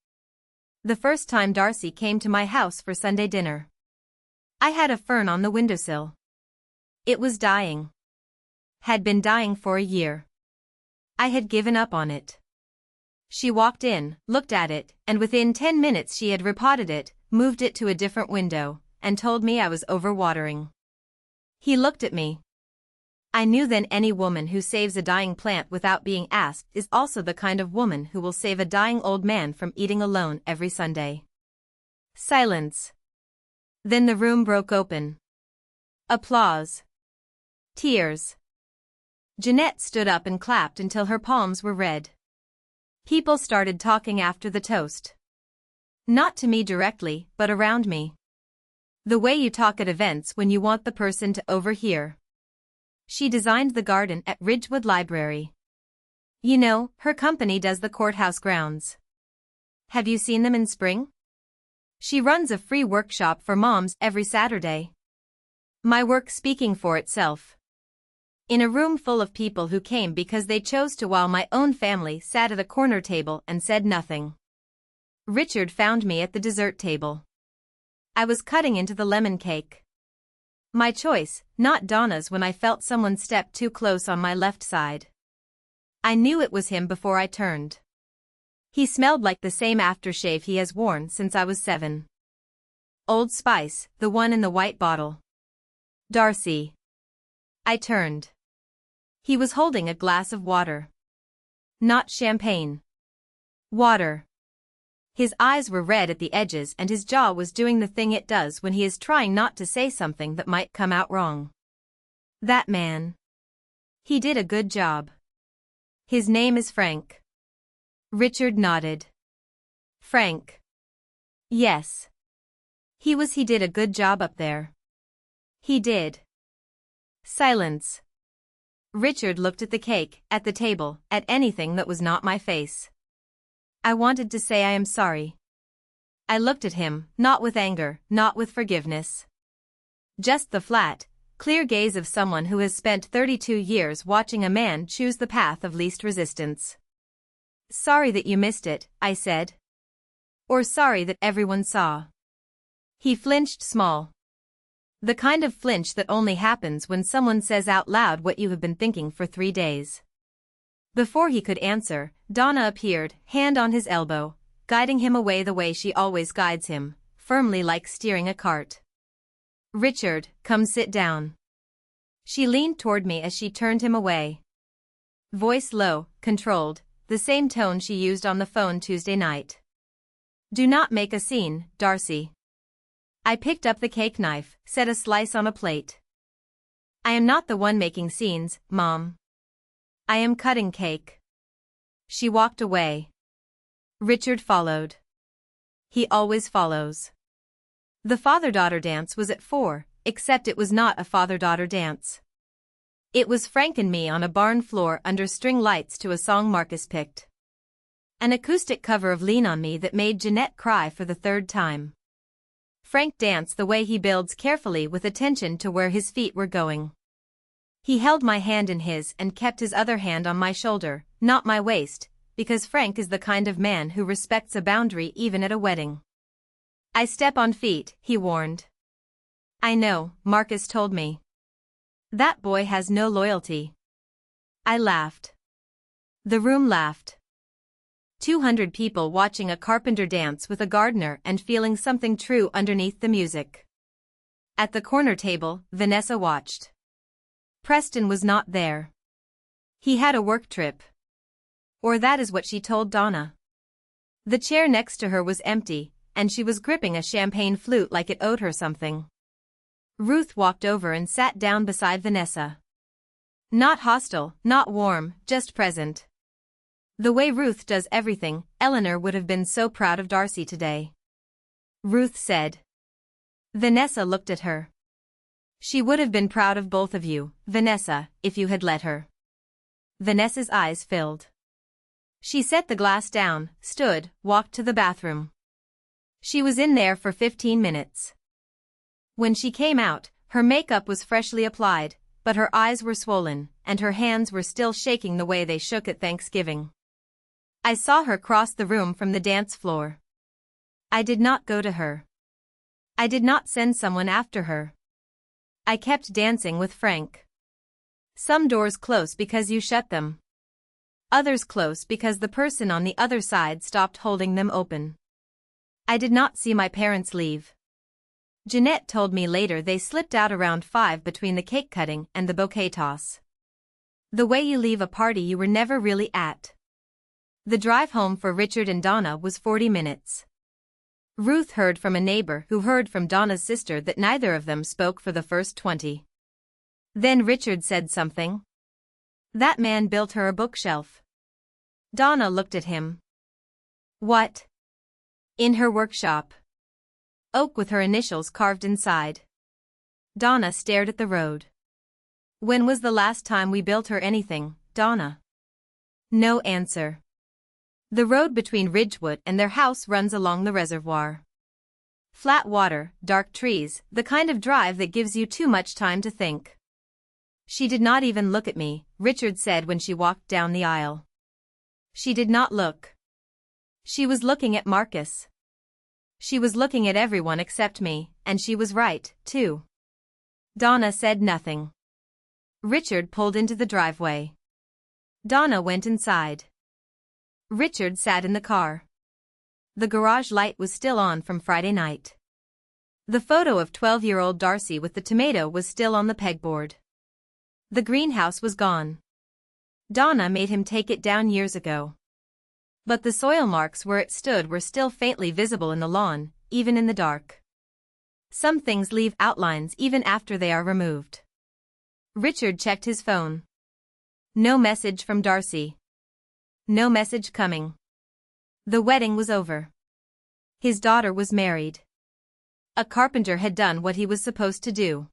The first time Darcy came to my house for Sunday dinner. I had a fern on the windowsill. It was dying. Had been dying for a year. I had given up on it. She walked in, looked at it, and within 10 minutes she had repotted it, moved it to a different window, and told me I was overwatering. He looked at me. I knew then any woman who saves a dying plant without being asked is also the kind of woman who will save a dying old man from eating alone every Sunday. Silence. Then the room broke open. Applause. Tears. Jeanette stood up and clapped until her palms were red. People started talking after the toast. Not to me directly, but around me. The way you talk at events when you want the person to overhear. She designed the garden at Ridgewood Library. You know, her company does the courthouse grounds. Have you seen them in spring? She runs a free workshop for moms every Saturday. My work speaking for itself. In a room full of people who came because they chose to while my own family sat at a corner table and said nothing. Richard found me at the dessert table. I was cutting into the lemon cake. My choice, not Donna's when I felt someone step too close on my left side. I knew it was him before I turned. He smelled like the same aftershave he has worn since I was 7. Old Spice, the one in the white bottle. Darcy. I turned. He was holding a glass of water. Not champagne. Water. His eyes were red at the edges and his jaw was doing the thing it does when he is trying not to say something that might come out wrong. That man. He did a good job. His name is Frank. Richard nodded. Frank. Yes. He did a good job up there. He did. Silence. Richard looked at the cake, at the table, at anything that was not my face. I wanted to say I am sorry. I looked at him, not with anger, not with forgiveness. Just the flat, clear gaze of someone who has spent 32 years watching a man choose the path of least resistance. Sorry that you missed it, I said. Or sorry that everyone saw. He flinched small. The kind of flinch that only happens when someone says out loud what you have been thinking for 3 days. Before he could answer, Donna appeared, hand on his elbow, guiding him away the way she always guides him, firmly like steering a cart. Richard, come sit down. She leaned toward me as she turned him away. Voice low, controlled, the same tone she used on the phone Tuesday night. Do not make a scene, Darcy. I picked up the cake knife, set a slice on a plate. I am not the one making scenes, Mom. I am cutting cake. She walked away. Richard followed. He always follows. The father-daughter dance was at 4, except it was not a father-daughter dance. It was Frank and me on a barn floor under string lights to a song Marcus picked. An acoustic cover of Lean on Me that made Jeanette cry for the 3rd time. Frank danced the way he builds carefully with attention to where his feet were going. He held my hand in his and kept his other hand on my shoulder, not my waist, because Frank is the kind of man who respects a boundary even at a wedding. I step on feet, he warned. I know, Marcus told me. That boy has no loyalty. I laughed. The room laughed. 200 people watching a carpenter dance with a gardener and feeling something true underneath the music. At the corner table, Vanessa watched. Preston was not there. He had a work trip. Or that is what she told Donna. The chair next to her was empty, and she was gripping a champagne flute like it owed her something. Ruth walked over and sat down beside Vanessa. Not hostile, not warm, just present. The way Ruth does everything, Eleanor would have been so proud of Darcy today. Ruth said. Vanessa looked at her. She would have been proud of both of you, Vanessa, if you had let her. Vanessa's eyes filled. She set the glass down, stood, walked to the bathroom. She was in there for 15 minutes. When she came out, her makeup was freshly applied, but her eyes were swollen, and her hands were still shaking the way they shook at Thanksgiving. I saw her cross the room from the dance floor. I did not go to her. I did not send someone after her. I kept dancing with Frank. Some doors close because you shut them. Others close because the person on the other side stopped holding them open. I did not see my parents leave. Jeanette told me later they slipped out around 5 between the cake cutting and the bouquet toss. The way you leave a party you were never really at. The drive home for Richard and Donna was 40 minutes. Ruth heard from a neighbor who heard from Donna's sister that neither of them spoke for the first 20. Then Richard said something. That man built her a bookshelf. Donna looked at him. What? In her workshop. Oak with her initials carved inside. Donna stared at the road. When was the last time we built her anything, Donna? No answer. The road between Ridgewood and their house runs along the reservoir. Flat water, dark trees, the kind of drive that gives you too much time to think. She did not even look at me, Richard said when she walked down the aisle. She did not look. She was looking at Marcus. She was looking at everyone except me, and she was right, too. Donna said nothing. Richard pulled into the driveway. Donna went inside. Richard sat in the car. The garage light was still on from Friday night. The photo of 12-year-old Darcy with the tomato was still on the pegboard. The greenhouse was gone. Donna made him take it down years ago. But the soil marks where it stood were still faintly visible in the lawn, even in the dark. Some things leave outlines even after they are removed. Richard checked his phone. No message from Darcy. No message coming. The wedding was over. His daughter was married. a carpenter had done what he was supposed to do.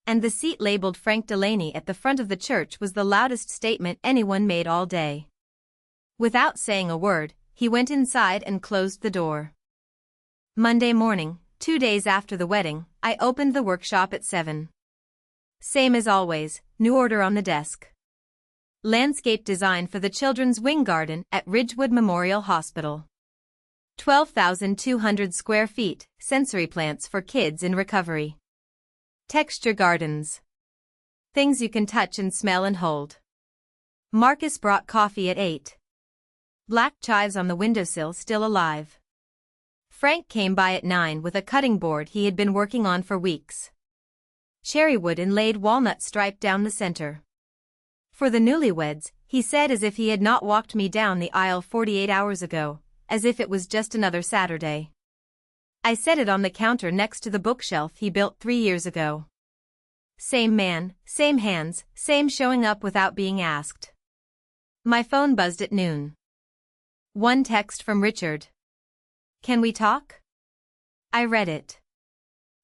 And the seat labeled Frank Delaney at the front of the church was the loudest statement anyone made all day. Without saying a word, he went inside and closed the door. Monday morning, 2 days after the wedding, I opened the workshop at 7. Same as always, new order on the desk. Landscape design for the children's wing garden at Ridgewood Memorial Hospital. 12,200 square feet, sensory plants for kids in recovery. Texture gardens. Things you can touch and smell and hold. Marcus brought coffee at 8. Black chives on the windowsill still alive. Frank came by at 9 with a cutting board he had been working on for weeks. Cherrywood inlaid walnut stripe down the center. For the newlyweds, he said, as if he had not walked me down the aisle 48 hours ago, as if it was just another Saturday. I set it on the counter next to the bookshelf he built 3 years ago. Same man, same hands, same showing up without being asked. My phone buzzed at noon. One text from Richard. Can we talk? I read it.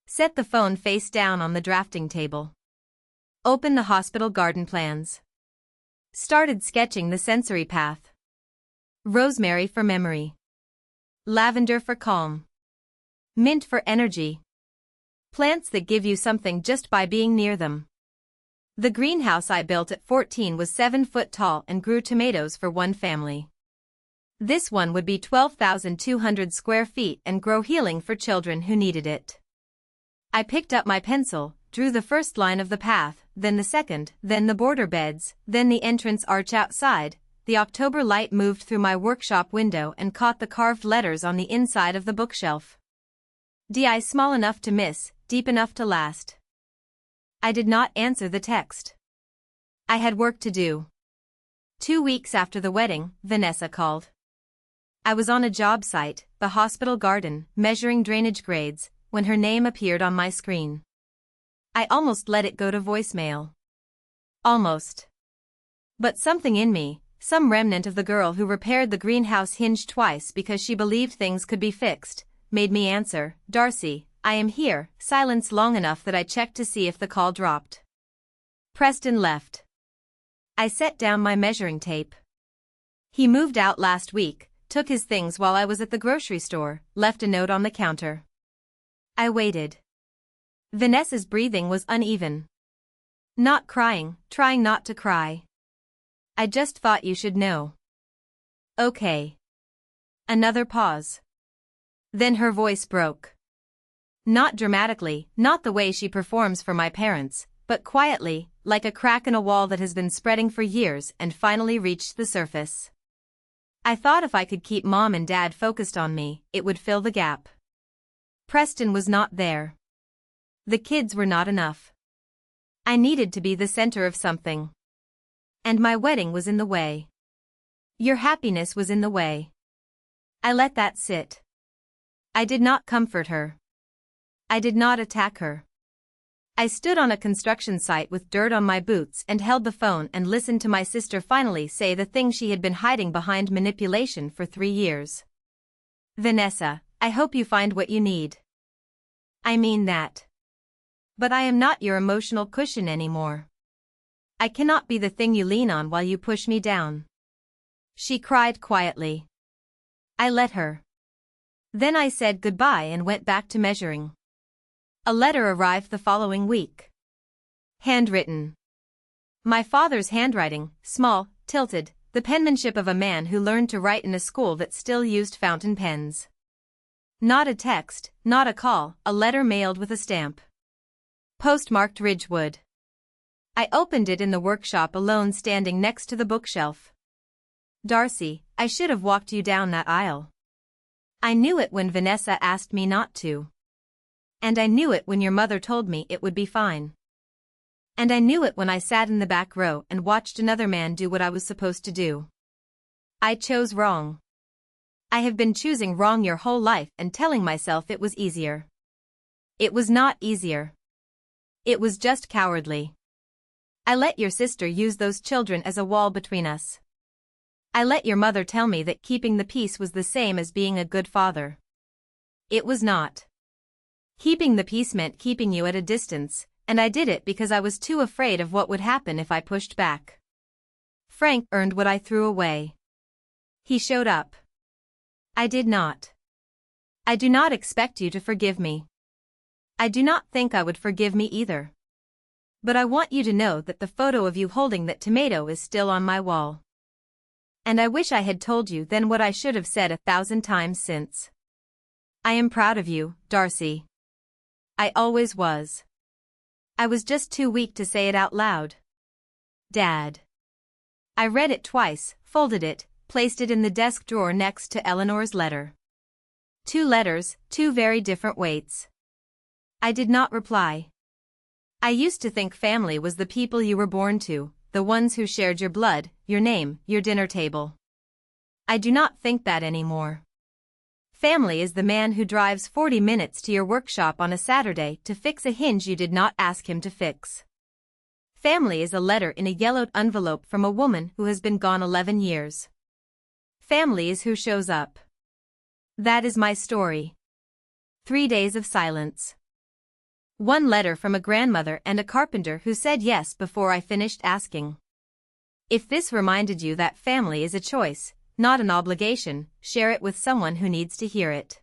Set the phone face down on the drafting table. Open the hospital garden plans. Started sketching the sensory path. Rosemary for memory. Lavender for calm. Mint for energy. Plants that give you something just by being near them. The greenhouse I built at 14 was 7 foot tall and grew tomatoes for one family. This one would be 12,200 square feet and grow healing for children who needed it. I picked up my pencil, drew the first line of the path, then the second, then the border beds, then the entrance arch outside. The October light moved through my workshop window and caught the carved letters on the inside of the bookshelf. DI small enough to miss, deep enough to last. I did not answer the text. I had work to do. 2 weeks after the wedding, Vanessa called. I was on a job site, the hospital garden, measuring drainage grades, when her name appeared on my screen. I almost let it go to voicemail. Almost. But something in me, some remnant of the girl who repaired the greenhouse hinge twice because she believed things could be fixed, made me answer, Darcy, I am here. Silence long enough that I checked to see if the call dropped. Preston left. I set down my measuring tape. He moved out last week, took his things while I was at the grocery store, left a note on the counter. I waited. Vanessa's breathing was uneven. Not crying, trying not to cry. I just thought you should know. Okay. Another pause. Then her voice broke. Not dramatically, not the way she performs for my parents, but quietly, like a crack in a wall that has been spreading for years and finally reached the surface. I thought if I could keep Mom and Dad focused on me, it would fill the gap. Preston was not there. The kids were not enough. I needed to be the center of something. And my wedding was in the way. Your happiness was in the way. I let that sit. I did not comfort her. I did not attack her. I stood on a construction site with dirt on my boots and held the phone and listened to my sister finally say the thing she had been hiding behind manipulation for 3 years. Vanessa, I hope you find what you need. I mean that. But I am not your emotional cushion anymore. I cannot be the thing you lean on while you push me down. She cried quietly. I let her. Then I said goodbye and went back to measuring. A letter arrived the following week. Handwritten. My father's handwriting, small, tilted, the penmanship of a man who learned to write in a school that still used fountain pens. Not a text, not a call, a letter mailed with a stamp. Postmarked Ridgewood. I opened it in the workshop alone, standing next to the bookshelf. Darcy, I should have walked you down that aisle. I knew it when Vanessa asked me not to. And I knew it when your mother told me it would be fine. And I knew it when I sat in the back row and watched another man do what I was supposed to do. I chose wrong. I have been choosing wrong your whole life and telling myself it was easier. It was not easier. It was just cowardly. I let your sister use those children as a wall between us. I let your mother tell me that keeping the peace was the same as being a good father. It was not. Keeping the peace meant keeping you at a distance, and I did it because I was too afraid of what would happen if I pushed back. Frank earned what I threw away. He showed up. I did not. I do not expect you to forgive me. I do not think I would forgive me either. But I want you to know that the photo of you holding that tomato is still on my wall. And I wish I had told you then what I should have said 1,000 times since. I am proud of you, Darcy. I always was. I was just too weak to say it out loud. Dad. I read it twice, folded it, placed it in the desk drawer next to Eleanor's letter. 2 letters, 2 very different weights. I did not reply. I used to think family was the people you were born to, the ones who shared your blood, your name, your dinner table. I do not think that anymore. Family is the man who drives 40 minutes to your workshop on a Saturday to fix a hinge you did not ask him to fix. Family is a letter in a yellowed envelope from a woman who has been gone 11 years. Family is who shows up. That is my story. 3 days of silence. 1 letter from a grandmother and a carpenter who said yes before I finished asking. If this reminded you that family is a choice, not an obligation, share it with someone who needs to hear it.